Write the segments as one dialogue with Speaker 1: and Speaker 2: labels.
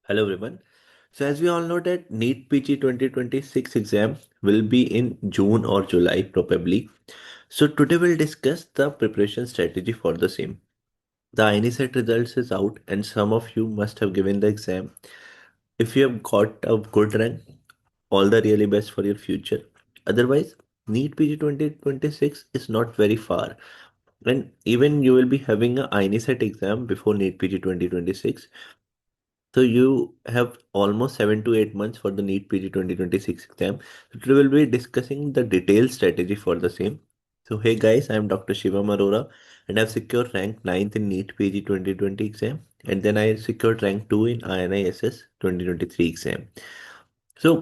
Speaker 1: Hello everyone. So as we all know that NEET PG 2026 exam will be in June or July probably. So today we'll discuss the preparation strategy for the same. The INESET results is out and some of you must have given the exam. If you have got a good rank, all the really best for your future. Otherwise, NEET PG 2026 is not very far. And even you will be having a INESET exam before NEET PG 2026. So you have almost 7 to 8 months for the NEET PG 2026 exam. So today we'll be discussing the detailed strategy for the same. So hey guys, I am Dr. Shivam Arora and I've secured rank 9th in NEET PG 2020 exam and then I secured rank 2 in INISS 2023 exam. So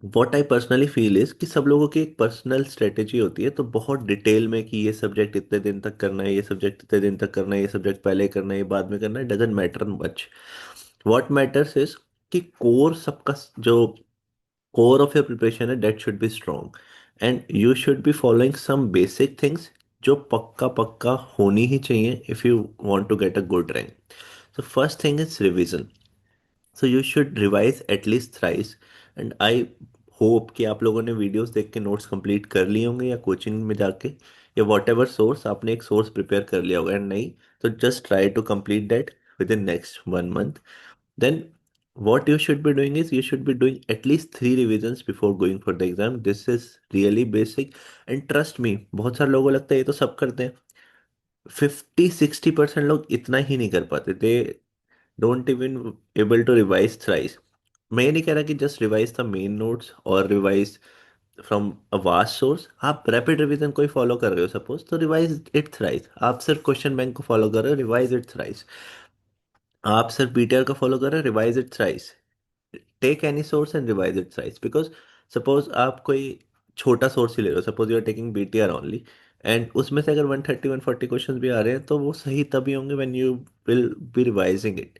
Speaker 1: what I personally feel is कि सब लोगों की एक personal strategy होती है तो बहुत detail में कि ये सब्जेक्ट इतने दिन तक करना है, ये सब्जेक्ट इतने दिन तक करना है, ये सब्जेक्ट पहले करना है, ये बाद में करना है, doesn't matter much. What matters is कि कोर सबका जो कोर ऑफ योर प्रिपरेशन है that should be strong and you should be following some basic things जो पक्का पक्का होनी ही चाहिए if you want to get a good rank. So first thing is revision. So you should revise at least thrice and I hope कि आप लोगों ने वीडियोस देख के नोट्स कंप्लीट कर लिए होंगे या कोचिंग में जाके या वॉट एवर सोर्स आपने एक सोर्स प्रिपेयर कर लिया होगा एंड नहीं तो just try to complete that within next 1 month. Then what you should be doing is you should be doing at least 3 revisions before going for the exam. This is really basic and trust me बहुत सारे लोगों को लगता है ये तो सब करते हैं. 50-60% लोग इतना ही नहीं कर पाते. They don't even able to revise thrice. मैं ये नहीं कह रहा कि just revise the main notes और revise from a vast source. आप रैपिड रिवीजन कोई फॉलो कर रहे हो सपोज तो रिवाइज इट थ्राइस. आप सिर्फ क्वेश्चन बैंक को फॉलो कर रहे हो रिवाइज इट थ्राइस. आप सिर्फ बीटीआर को फॉलो कर रहे हो revise it thrice. Take any source and revise it thrice because suppose आप कोई छोटा सोर्स ही ले रहे हो. Suppose you are taking BTR only and उसमें से अगर 130-140 क्वेश्चन भी आ रहे हैं तो वो सही तभी होंगे when you will B revising it.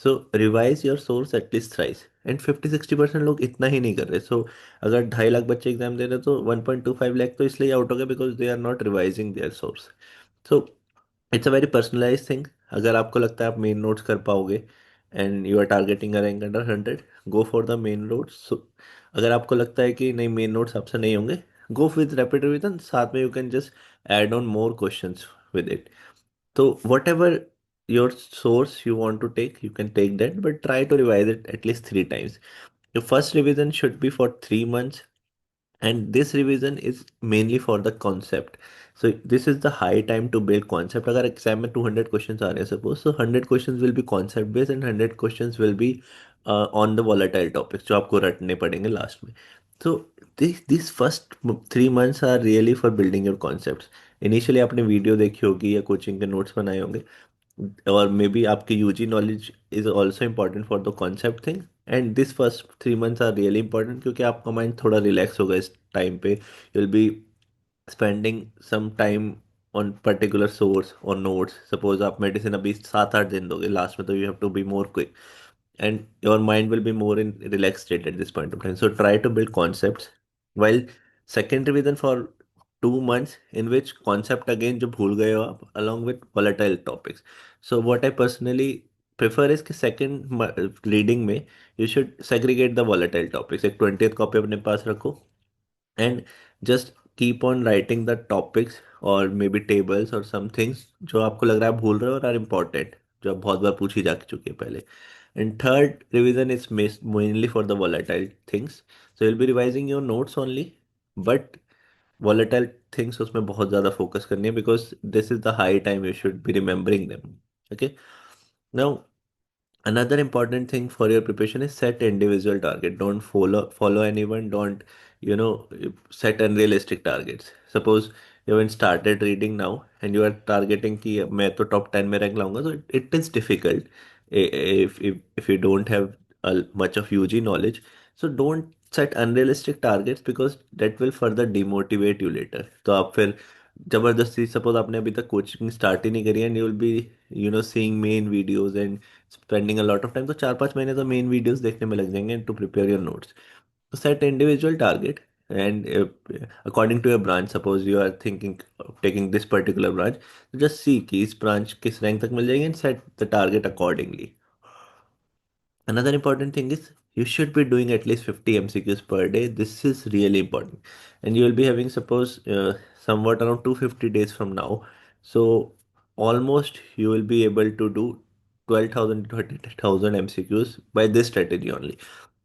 Speaker 1: So revise your source at least thrice and 50-60% लोग इतना ही नहीं कर रहे. सो अगर 2.5 लाख बच्चे एग्जाम दे रहे हैं तो 1.25 लाख तो इसलिए आउट हो गए because they are not revising their source. So it's a very personalize thing. अगर आपको लगता है आप मेन नोट्स कर पाओगे and you are targeting a rank under 100, go for the main notes. अगर आपको लगता है कि नहीं मेन नोट्स आपसे नहीं होंगे, गो विद रैपिड रिवीजन. साथ में you can just add on more questions with it. तो whatever your source you want to take, you can take that, but try to revise it at least 3 times. Your first revision should be for 3 months, and this revision is mainly for the concept. So this is the high time to build concept. अगर exam में 200 questions आ रहे हैं suppose so 100 questions will be concept based and 100 questions will be on the volatile topics जो आपको रटने पड़ेंगे last में. तो this first 3 months are really for building your concepts. Initially आपने वीडियो देखी होगी या कोचिंग के नोट्स बनाए होंगे और मे बी आपकी UG knowledge is also important for the concept thing. And this first 3 months are really important क्योंकि आपका माइंड थोड़ा रिलैक्स होगा इस टाइम पे. You will be spending some time on particular source और नोट्स. सपोज आप medicine अभी 7-8 दिन दोगे लास्ट में तो you have to be more quick and your mind will be more in relaxed state at this point of time. So try to build concepts. While second revision for 2 months in which concept again जो भूल गए हो आप along with volatile topics. So what I personally prefer is कि second reading में you should segregate the volatile topics. एक 20th copy अपने पास रखो and just keep on writing the topics और मे बी टेबल्स और सम थिंग्स जो आपको लग रहा है भूल रहे हो और आर इम्पोर्टेंट जो आप बहुत बार पूछी जा चुकी है पहले. And third revision is mainly for the volatile things. So will be revising your notes only but volatile things उसमें बहुत ज़्यादा फोकस करनी है because this is the high time you should B remembering them. Okay. Now another important thing for your preparation is set individual target. Don't follow anyone. Don't set unrealistic targets. Suppose you haven't started reading now and you are targeting कि मैं तो top 10 में rank लाऊंगा. So it is difficult if you don't have much of UG knowledge. So don't set unrealistic targets because that will further demotivate you later. तो आप फिर जबरदस्ती suppose आपने अभी तक कोचिंग स्टार्ट ही नहीं करी and you will be seeing main videos and spending a lot of time. तो 4-5 महीने तो मेन वीडियोस देखने में लग जाएंगे to prepare your notes. Set individual target and according to your branch. Suppose you are thinking of taking this particular branch, just see कि इस branch किस rank तक मिल जाएगी and set the target accordingly. Another important thing is you should be doing at least 50 MCQs per day. This is really important. And you will be having, suppose, somewhat around 250 days from now. So almost you will be able to do 12,000 to 30,000 MCQs by this strategy only.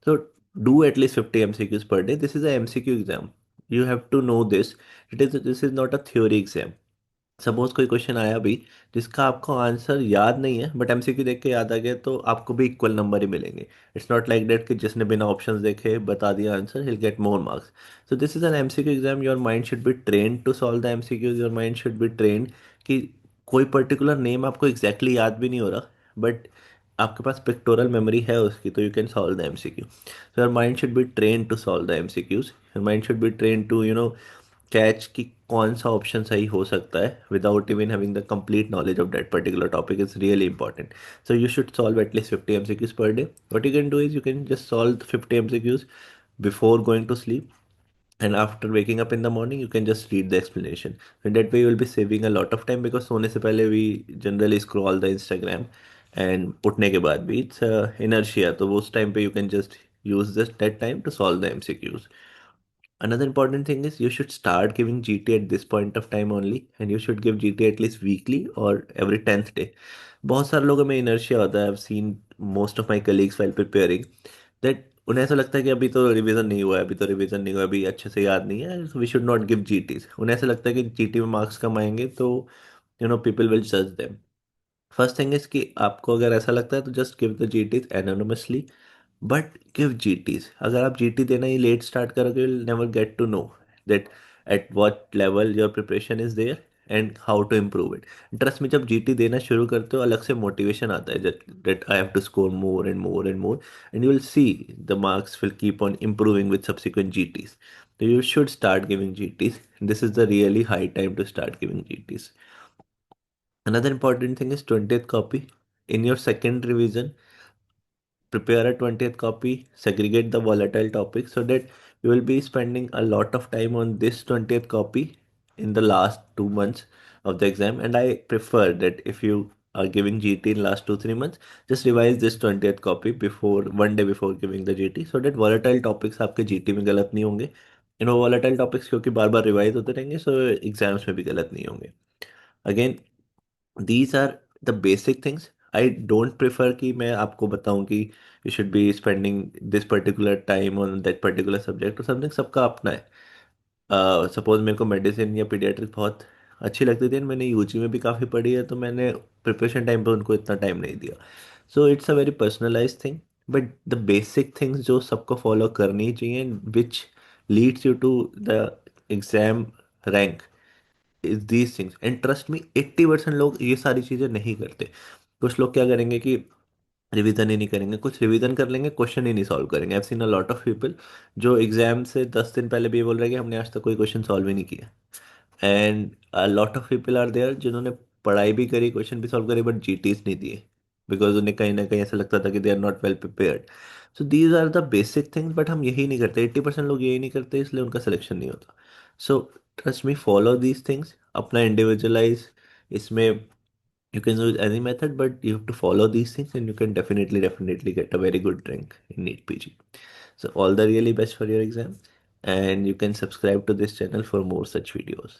Speaker 1: So do at least 50 MCQs per day. This is a MCQ exam. You have to know this. This is not a theory exam. Suppose कोई question आया भी जिसका आपको answer याद नहीं है but MCQ देख के याद आ गया तो आपको भी इक्वल नंबर ही मिलेंगे. इट्स नॉट लाइक दैट कि जिसने बिना ऑप्शंस देखे बता दिया answer will get more marks. So this is an MCQ exam. Your mind should be train to solve the MCQs. Your mind should be train कि कोई particular name आपको exactly exactly याद भी नहीं हो रहा बट आपके पास पिक्टोरल मेमोरी है उसकी तो you can solve the MCQ. So your mind should be train to solve the MCQs. Your mind should be train to catch कि कौन सा ऑप्शन सही हो सकता है without even having the complete knowledge of that particular topic is really important. So you should solve at least 50 MCQs per day. What you can do is you can just solve 50 MCQs before going to sleep, and after waking up in the morning you can just read the explanation. In that way you will be saving a lot of time because सोने से पहले we generally scroll the Instagram and उठने के बाद भी it's inertia. तो उस time पे you can just use this that time to solve the MCQs. Another important thing is you should start giving GT at this point of time only, and you should give GT at least weekly or every 10th day. बहुत सारे लोगों में inertia होता है. I've seen most of my colleagues while preparing that उन्हें ऐसा लगता है कि अभी तो रिवीजन नहीं हुआ है, अभी तो रिवीजन नहीं हुआ है, अभी अच्छे से याद नहीं है, वी शुड नॉट गिव जीटीज. उन्हें ऐसा लगता है कि जीटी में मार्क्स कम आएंगे तो पीपल विल जज देम. फर्स्ट थिंग इज कि आपको अगर ऐसा लगता है तो just give the GTs anonymously but give GTs. अगर आप जीटी देना ही लेट स्टार्ट करोगे will never get to know that at what level your preparation is there and how to improve it. Trust me जब GT देना शुरू करते हो अलग से मोटिवेशन आता है that I have to score more and more and more and you will see the marks will keep on improving with subsequent GTs. So you should start giving GTs. This is the really high time to start giving GTs. Another important thing is 20th copy. In your second revision, prepare a 20th copy, segregate the volatile topics so that you will be spending a lot of time on this 20th copy in the last 2 months of the exam. And I prefer that if you are giving GT in last 2-3 months, just revise this 20th copy before 1 day before giving the GT so that volatile topics आपके GT में गलत नहीं होंगे. volatile topics क्योंकि बार बार revise होते रहेंगे so exams में भी गलत नहीं होंगे. Again, these are the basic things. I don't prefer कि मैं आपको बताऊं कि you should be spending this particular time on that particular subject or something. सबका अपना है. सपोज मेरे को मेडिसिन या पीडियाट्रिक्स बहुत अच्छी लगती थी and मैंने यूजी में भी काफ़ी पढ़ी है तो मैंने प्रिपरेशन टाइम पे उनको इतना टाइम नहीं दिया. So it's a very personalize thing but the basic things जो सबको फॉलो करनी ही चाहिए which leads you to the exam rank is these things. And trust me 80% लोग ये सारी चीज़ें नहीं करते. कुछ लोग क्या करेंगे कि रिवीजन ही नहीं करेंगे, कुछ रिवीजन कर लेंगे क्वेश्चन ही नहीं सॉल्व करेंगे. I seen a lot of people जो एग्जाम से 10 दिन पहले भी ये बोल रहे हैं कि हमने आज तक कोई क्वेश्चन सॉल्व ही नहीं किया. And a lot of people are there जिन्होंने पढ़ाई भी करी क्वेश्चन भी सॉल्व करे बट जीटीज नहीं दिए बिकॉज उन्हें कहीं ना कहीं ऐसा लगता था कि they are not well prepared. So these are the basic things but हम यही नहीं करते. 80% लोग यही नहीं करते इसलिए उनका सिलेक्शन नहीं होता. So trust me follow these things. अपना इंडिविजुअलाइज इसमें you can use any method but you have to follow these things and you can definitely get a very good rank in NEET PG. So all the really best for your exam and you can subscribe to this channel for more such videos.